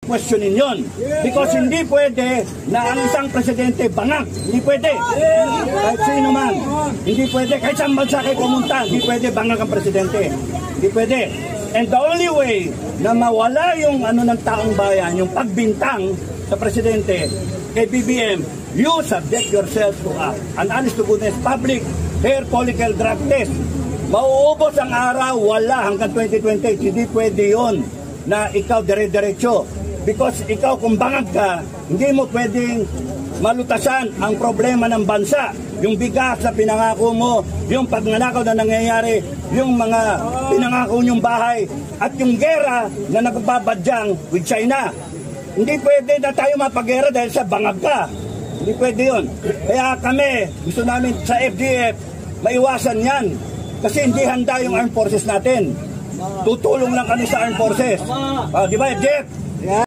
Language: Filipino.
questionin yon. Because hindi pwede na ang isang presidente bangag. Hindi pwede. Kahit sino man. Hindi pwede. Kahit saan bansa kayo pumunta, hindi pwede bangag ang presidente. Hindi pwede. And the only way na mawala yung ng taong bayan, yung pagbintang sa presidente, kay BBM, you subject yourself to an honest to goodness public hair follicle drug test. Mauubos ang araw, wala hanggang 2028. Hindi pwede yun na ikaw dire-diretso. Because ikaw kung bangag ka, hindi mo pwedeng malutasan ang problema ng bansa. Yung bigas na pinangako mo, yung pagnanakaw na nangyayari, yung mga pinangako nyong bahay, at yung gera na nagbabadyang with China. Hindi pwede na tayo mapagera dahil sa bangag ka. Hindi pwede yun. Kaya kami, gusto namin sa FGF, maiwasan yan. Kasi hindi handa yung armed forces natin. Tutulong lang kami sa armed forces. Di ba, FGF?